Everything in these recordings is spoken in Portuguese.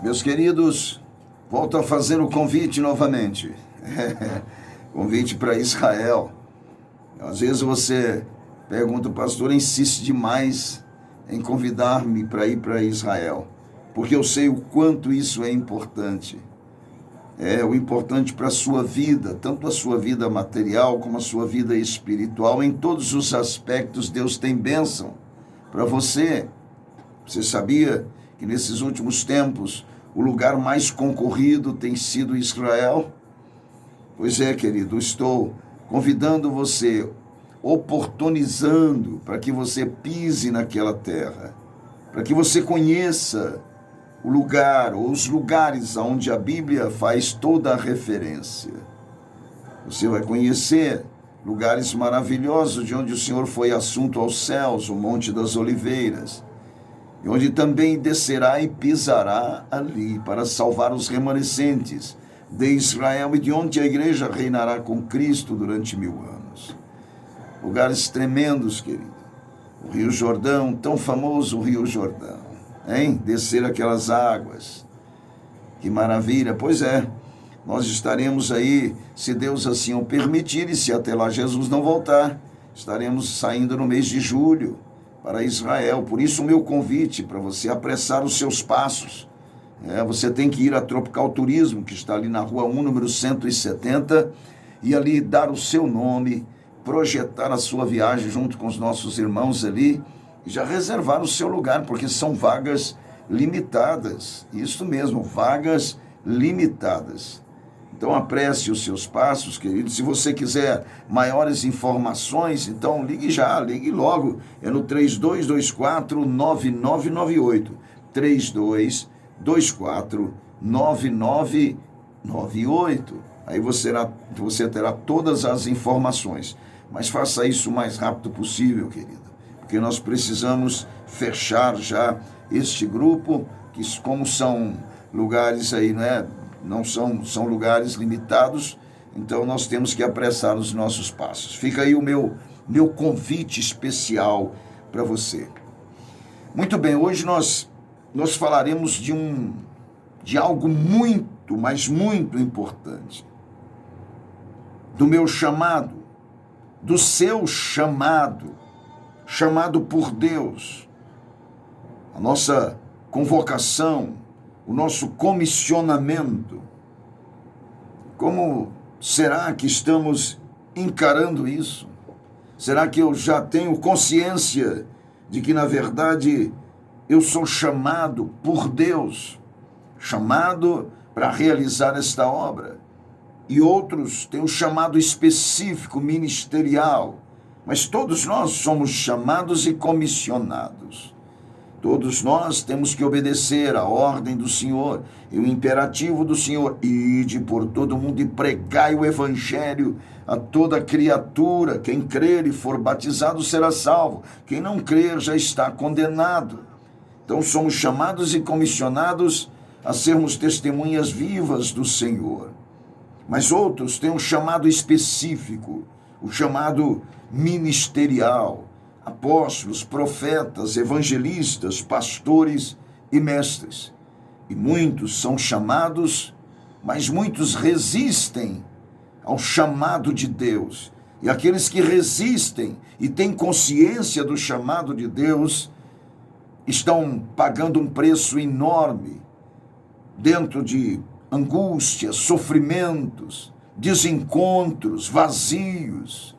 Meus queridos, volto a fazer o convite novamente. Convite para Israel. Às vezes você pergunta, o pastor insiste demais em convidar-me para ir para Israel, porque eu sei o quanto isso é importante. É o importante para a sua vida, tanto a sua vida material como a sua vida espiritual. Em todos os aspectos, Deus tem bênção para você. Você sabia que nesses últimos tempos o lugar mais concorrido tem sido Israel? Pois é, querido, estou convidando você, oportunizando para que você pise naquela terra, para que você conheça o lugar, ou os lugares onde a Bíblia faz toda a referência. Você vai conhecer lugares maravilhosos de onde o Senhor foi assunto aos céus, o Monte das Oliveiras, e onde também descerá e pisará ali para salvar os remanescentes de Israel e de onde a igreja reinará com Cristo durante 1000 anos. Lugares tremendos, querido. O Rio Jordão, tão famoso o Rio Jordão. Hein? Descer aquelas águas. Que maravilha. Pois é, nós estaremos aí, se Deus assim o permitir, e se até lá Jesus não voltar, estaremos saindo no mês de julho para Israel. Por isso o meu convite para você apressar os seus passos. Você tem que ir a Tropical Turismo, que está ali na Rua 1, número 170, e ali dar o seu nome, projetar a sua viagem junto com os nossos irmãos ali, e já reservar o seu lugar, porque são vagas limitadas. Isso mesmo, vagas limitadas. Então apresse os seus passos, querido. Se você quiser maiores informações, então ligue já, ligue logo. É no 3224-9998. 3224-9998. Aí você terá todas as informações. Mas faça isso o mais rápido possível, querido, porque nós precisamos fechar já este grupo, que como são lugares aí, não são lugares limitados, então nós temos que apressar os nossos passos. Fica aí o meu convite especial para você. Muito bem, hoje nós falaremos de algo muito, mas muito importante. Do meu chamado, do seu chamado por Deus, a nossa convocação, o nosso comissionamento. Como será que estamos encarando isso? Será que eu já tenho consciência de que, na verdade, eu sou chamado por Deus, chamado para realizar esta obra? E outros têm um chamado específico, ministerial, mas todos nós somos chamados e comissionados. Todos nós temos que obedecer à ordem do Senhor e o imperativo do Senhor: ide por todo mundo e pregai o evangelho a toda criatura. Quem crer e for batizado será salvo. Quem não crer já está condenado. Então somos chamados e comissionados a sermos testemunhas vivas do Senhor. Mas outros têm um chamado específico, o chamado ministerial: apóstolos, profetas, evangelistas, pastores e mestres. E muitos são chamados, mas muitos resistem ao chamado de Deus. E aqueles que resistem e têm consciência do chamado de Deus estão pagando um preço enorme dentro de angústias, sofrimentos, desencontros, vazios,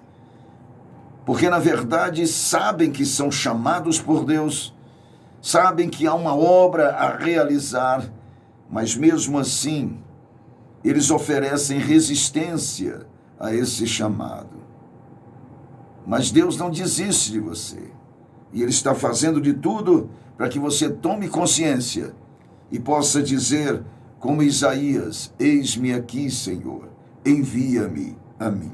porque na verdade sabem que são chamados por Deus, sabem que há uma obra a realizar, mas mesmo assim eles oferecem resistência a esse chamado. Mas Deus não desiste de você, e Ele está fazendo de tudo para que você tome consciência e possa dizer, como Isaías: eis-me aqui, Senhor, envia-me a mim.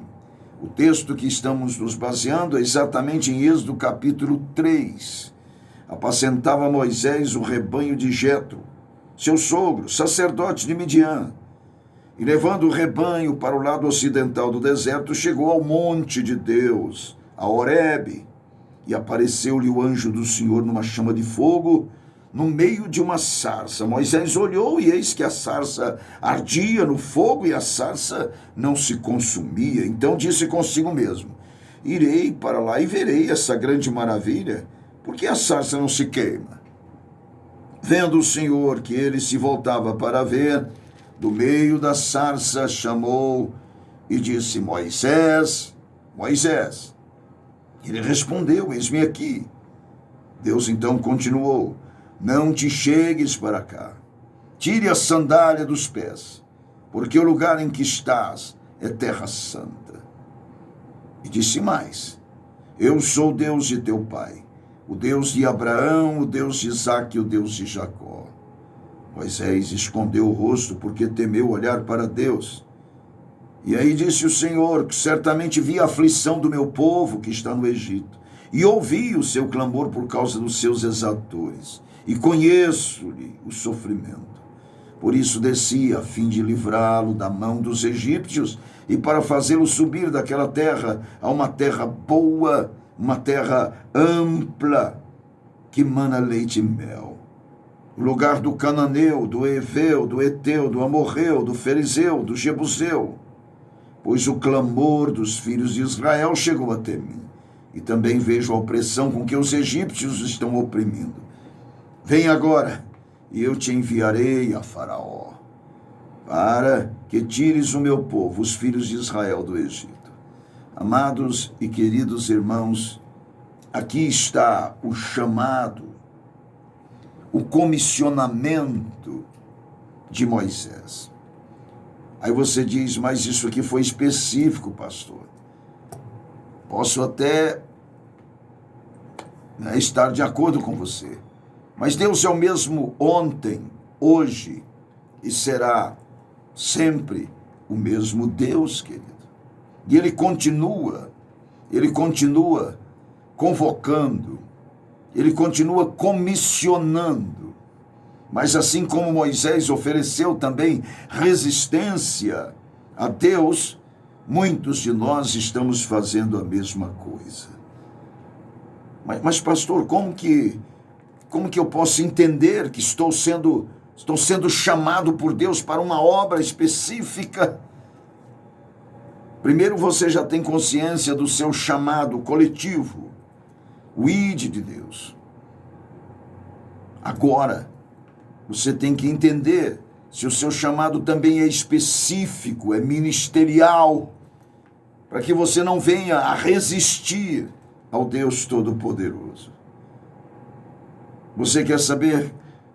O texto que estamos nos baseando é exatamente em Êxodo capítulo 3. Apacentava Moisés o rebanho de Jetro, seu sogro, sacerdote de Midian, e levando o rebanho para o lado ocidental do deserto, chegou ao monte de Deus, a Horebe, e apareceu-lhe o anjo do Senhor numa chama de fogo, no meio de uma sarça. Moisés olhou e eis que a sarça ardia no fogo e a sarça não se consumia. Então disse consigo mesmo: irei para lá e verei essa grande maravilha, porque a sarça não se queima. Vendo o Senhor que ele se voltava para ver, do meio da sarça chamou e disse: Moisés, Moisés. Ele respondeu: eis-me aqui. Deus então continuou: não te chegues para cá. Tire a sandália dos pés, porque o lugar em que estás é terra santa. E disse mais: eu sou o Deus de teu pai, o Deus de Abraão, o Deus de Isaque e o Deus de Jacó. Moisés escondeu o rosto porque temeu olhar para Deus. E aí disse o Senhor que certamente vi a aflição do meu povo que está no Egito, e ouvi o seu clamor por causa dos seus exatores, e conheço-lhe o sofrimento. Por isso desci a fim de livrá-lo da mão dos egípcios e para fazê-lo subir daquela terra a uma terra boa, uma terra ampla, que mana leite e mel. O lugar do cananeu, do heveu, do eteu, do amorreu, do ferizeu, do jebuseu. Pois o clamor dos filhos de Israel chegou até mim, e também vejo a opressão com que os egípcios estão oprimindo. Vem agora, e eu te enviarei a Faraó, para que tires o meu povo, os filhos de Israel, do Egito. Amados e queridos irmãos, aqui está o chamado, o comissionamento de Moisés. Aí você diz: mas isso aqui foi específico, pastor. Posso até estar de acordo com você. Mas Deus é o mesmo ontem, hoje e será sempre o mesmo Deus, querido. E Ele continua convocando, Ele continua comissionando. Mas assim como Moisés ofereceu também resistência a Deus, muitos de nós estamos fazendo a mesma coisa. Mas pastor, como que eu posso entender que estou sendo chamado por Deus para uma obra específica? Primeiro, você já tem consciência do seu chamado coletivo, o ID de Deus. Agora, você tem que entender se o seu chamado também é específico, é ministerial, para que você não venha a resistir ao Deus Todo-Poderoso. Você quer saber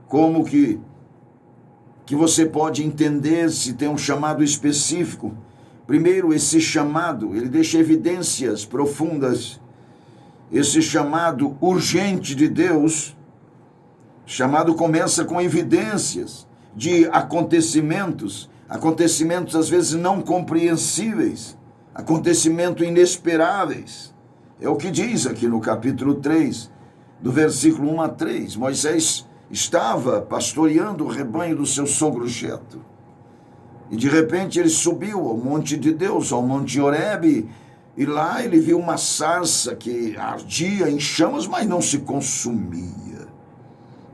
como que você pode entender se tem um chamado específico? Primeiro, esse chamado, ele deixa evidências profundas. Esse chamado urgente de Deus, chamado começa com evidências de acontecimentos às vezes não compreensíveis, acontecimentos inesperáveis. É o que diz aqui no capítulo 3, do versículo 1 a 3. Moisés estava pastoreando o rebanho do seu sogro Jetro. E de repente ele subiu ao monte de Deus, ao monte Horebe, e lá ele viu uma sarça que ardia em chamas, mas não se consumia.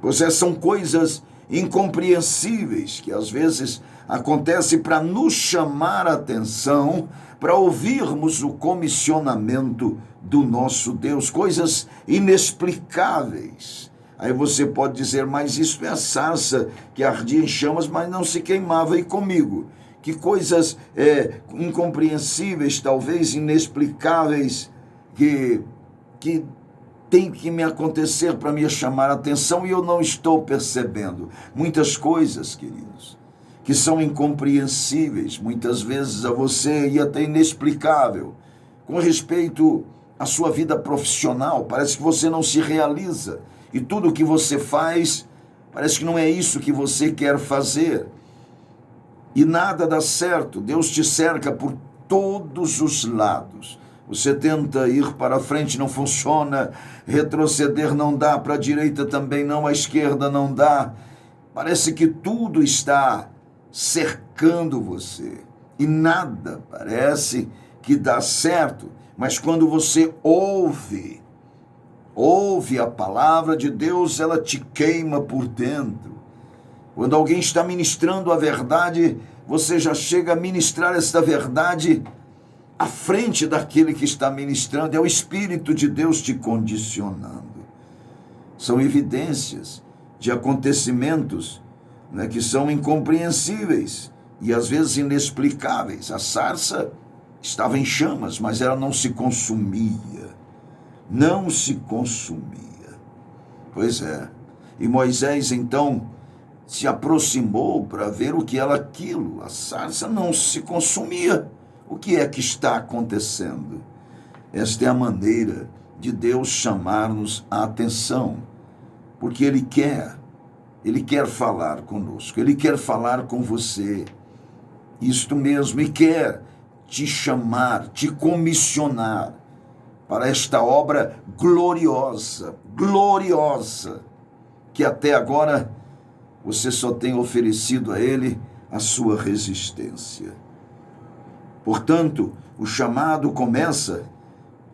Pois são coisas incompreensíveis que às vezes acontecem para nos chamar a atenção, para ouvirmos o comissionamento do nosso Deus, coisas inexplicáveis. Aí você pode dizer: mas isso é a sarça que ardia em chamas, mas não se queimava. E comigo? Que coisas incompreensíveis, talvez inexplicáveis, que tem que me acontecer para me chamar a atenção e eu não estou percebendo. Muitas coisas, queridos, que são incompreensíveis, muitas vezes a você e até inexplicável, com respeito à sua vida profissional. Parece que você não se realiza e tudo o que você faz parece que não é isso que você quer fazer e nada dá certo. Deus te cerca por todos os lados. Você tenta ir para frente, não funciona. Retroceder não dá, para a direita também não, à esquerda não dá. Parece que tudo está cercando você e nada parece que dá certo. Mas quando você ouve ouve a palavra de Deus, ela te queima por dentro. Quando alguém está ministrando a verdade, você já chega a ministrar esta verdade à frente daquele que está ministrando. É o Espírito de Deus te condicionando. São evidências de acontecimentos, né, que são incompreensíveis e às vezes inexplicáveis. A sarça estava em chamas, mas ela não se consumia. Não se consumia. Pois é. E Moisés então se aproximou para ver o que era aquilo. A sarça não se consumia. O que é que está acontecendo? Esta é a maneira de Deus chamar-nos a atenção, porque Ele quer falar conosco, Ele quer falar com você, isto mesmo, e quer te chamar, te comissionar para esta obra gloriosa, que até agora você só tem oferecido a Ele a sua resistência. Portanto, o chamado começa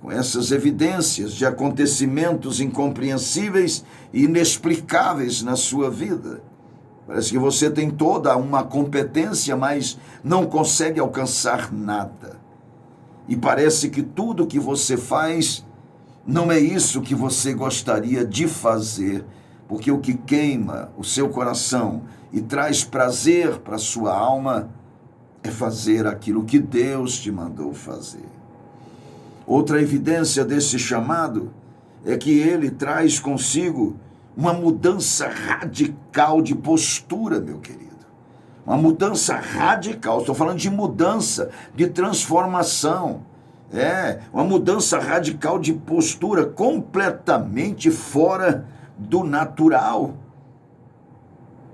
com essas evidências de acontecimentos incompreensíveis e inexplicáveis na sua vida. Parece que você tem toda uma competência, mas não consegue alcançar nada. E parece que tudo que você faz não é isso que você gostaria de fazer, porque o que queima o seu coração e traz prazer para a sua alma é fazer aquilo que Deus te mandou fazer. Outra evidência desse chamado é que ele traz consigo uma mudança radical de postura, meu querido. Uma mudança radical, estou falando de mudança, de transformação. Uma mudança radical de postura, completamente fora do natural.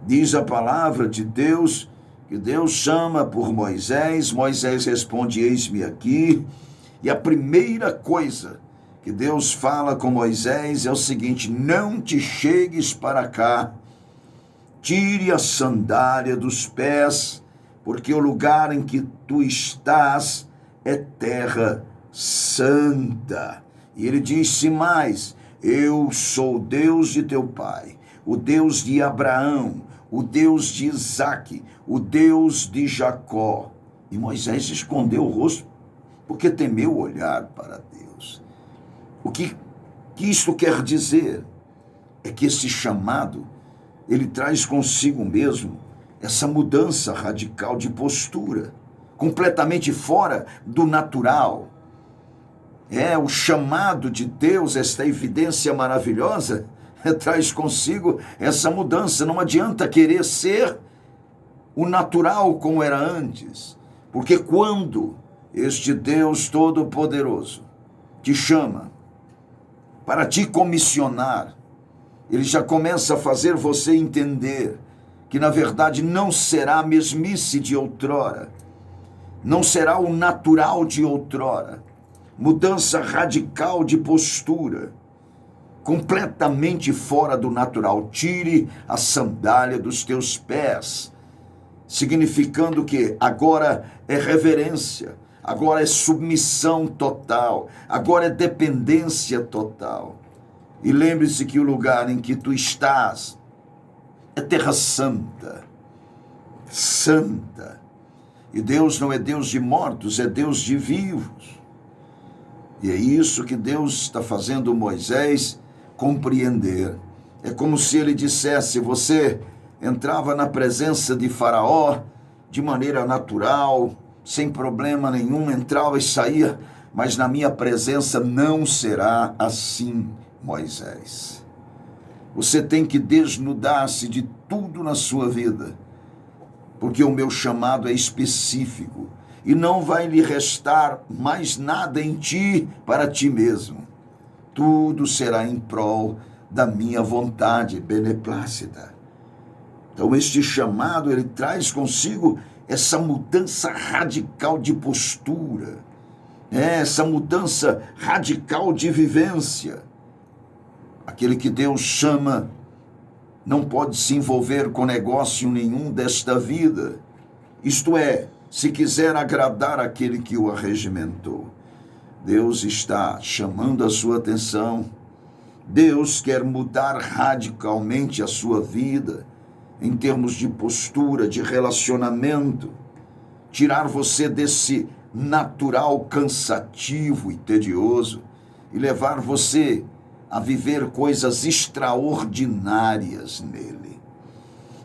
Diz a palavra de Deus, que Deus chama por Moisés, Moisés responde, eis-me aqui. E a primeira coisa que Deus fala com Moisés é o seguinte: não te chegues para cá, tire a sandália dos pés, porque o lugar em que tu estás é terra santa. E ele disse mais: eu sou o Deus de teu pai, o Deus de Abraão, o Deus de Isaque, o Deus de Jacó. E Moisés escondeu o rosto, porque temeu olhar para Deus. O que isto quer dizer? É que esse chamado, ele traz consigo mesmo essa mudança radical de postura, completamente fora do natural. O chamado de Deus, esta evidência maravilhosa, traz consigo essa mudança. Não adianta querer ser o natural como era antes, porque quando este Deus Todo-Poderoso te chama para te comissionar, Ele já começa a fazer você entender que, na verdade, não será a mesmice de outrora, não será o natural de outrora. Mudança radical de postura, completamente fora do natural. Tire a sandália dos teus pés, significando que agora é reverência, agora é submissão total, agora é dependência total. E lembre-se que o lugar em que tu estás é terra santa, santa. E Deus não é Deus de mortos, é Deus de vivos. E é isso que Deus está fazendo Moisés compreender. É como se ele dissesse: você entrava na presença de Faraó de maneira natural, sem problema nenhum, entrava e saía, mas na minha presença não será assim, Moisés. Você tem que desnudar-se de tudo na sua vida, porque o meu chamado é específico e não vai lhe restar mais nada em ti para ti mesmo. Tudo será em prol da minha vontade beneplácita. Então este chamado, ele traz consigo essa mudança radical de postura, essa mudança radical de vivência. Aquele que Deus chama não pode se envolver com negócio nenhum desta vida, isto é, se quiser agradar aquele que o arregimentou. Deus está chamando a sua atenção Deus quer mudar radicalmente a sua vida, em termos de postura, de relacionamento, tirar você desse natural cansativo e tedioso e levar você a viver coisas extraordinárias nele.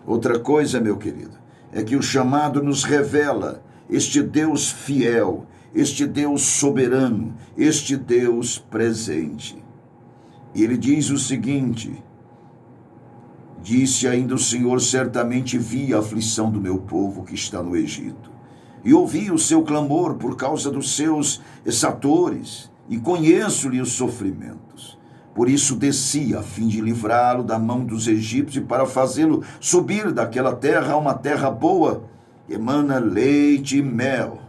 Outra coisa, meu querido, é que o chamado nos revela este Deus fiel, este Deus soberano, este Deus presente. E ele diz o seguinte: disse ainda o Senhor, certamente vi a aflição do meu povo que está no Egito, e ouvi o seu clamor por causa dos seus exatores, e conheço-lhe os sofrimentos. Por isso desci, a fim de livrá-lo da mão dos egípcios, para fazê-lo subir daquela terra a uma terra boa, que emana leite e mel.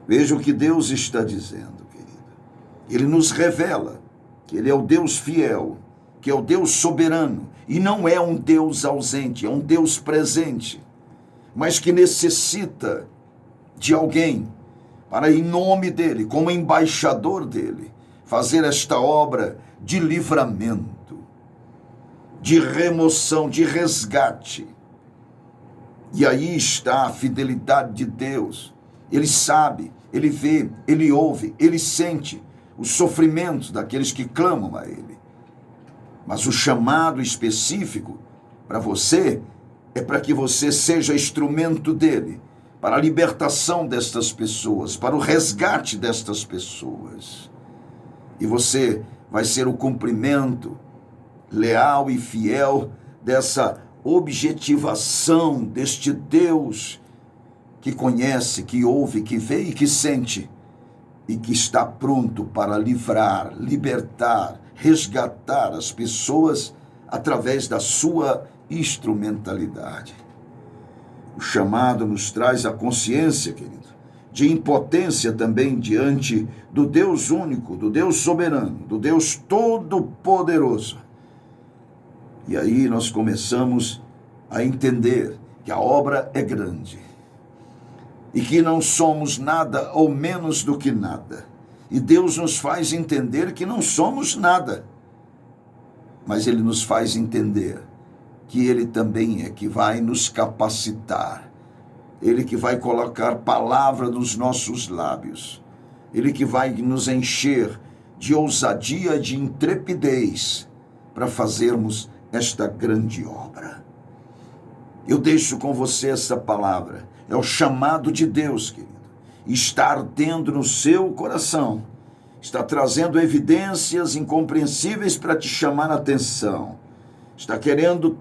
Veja o que Deus está dizendo, querido. Ele nos revela que Ele é o Deus fiel, que é o Deus soberano, e não é um Deus ausente, é um Deus presente, mas que necessita de alguém para, em nome dEle, como embaixador dEle, fazer esta obra de livramento, de remoção, de resgate. E aí está a fidelidade de Deus. Ele sabe, Ele vê, Ele ouve, Ele sente os sofrimentos daqueles que clamam a Ele. Mas o chamado específico para você é para que você seja instrumento dEle, para a libertação destas pessoas, para o resgate destas pessoas. E você vai ser o cumprimento leal e fiel dessa objetivação deste Deus que conhece, que ouve, que vê e que sente, e que está pronto para livrar, libertar, resgatar as pessoas através da sua instrumentalidade. O chamado nos traz a consciência, querido, de impotência também diante do Deus único, do Deus soberano, do Deus todo-poderoso. E aí nós começamos a entender que a obra é grande e que não somos nada ou menos do que nada. E Deus nos faz entender que não somos nada, mas Ele nos faz entender que Ele também é que vai nos capacitar, Ele que vai colocar palavra nos nossos lábios, Ele que vai nos encher de ousadia, de intrepidez para fazermos esta grande obra. Eu deixo com você essa palavra, é o chamado de Deus, querido, está ardendo no seu coração, está trazendo evidências incompreensíveis para te chamar a atenção, está querendo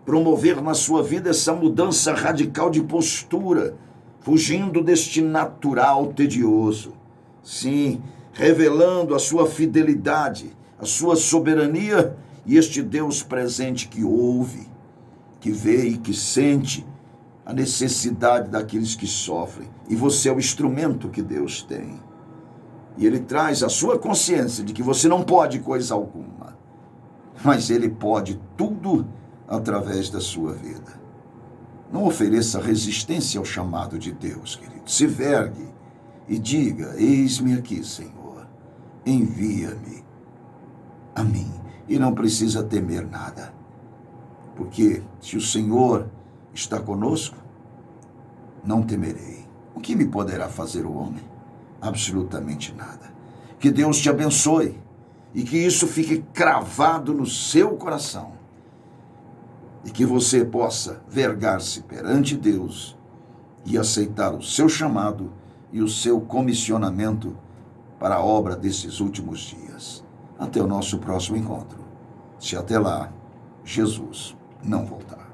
promover na sua vida essa mudança radical de postura, fugindo deste natural tedioso, sim, revelando a sua fidelidade, a sua soberania e este Deus presente que ouve, que vê e que sente a necessidade daqueles que sofrem. E você é o instrumento que Deus tem. E Ele traz a sua consciência de que você não pode coisa alguma, mas Ele pode tudo através da sua vida. Não ofereça resistência ao chamado de Deus, querido. Se vergue e diga: eis-me aqui, Senhor, envia-me a mim. E não precisa temer nada, porque se o Senhor está conosco, não temerei. O que me poderá fazer o homem? Absolutamente nada. Que Deus te abençoe e que isso fique cravado no seu coração e que você possa vergar-se perante Deus e aceitar o seu chamado e o seu comissionamento para a obra desses últimos dias. Até o nosso próximo encontro, se até lá Jesus não voltar.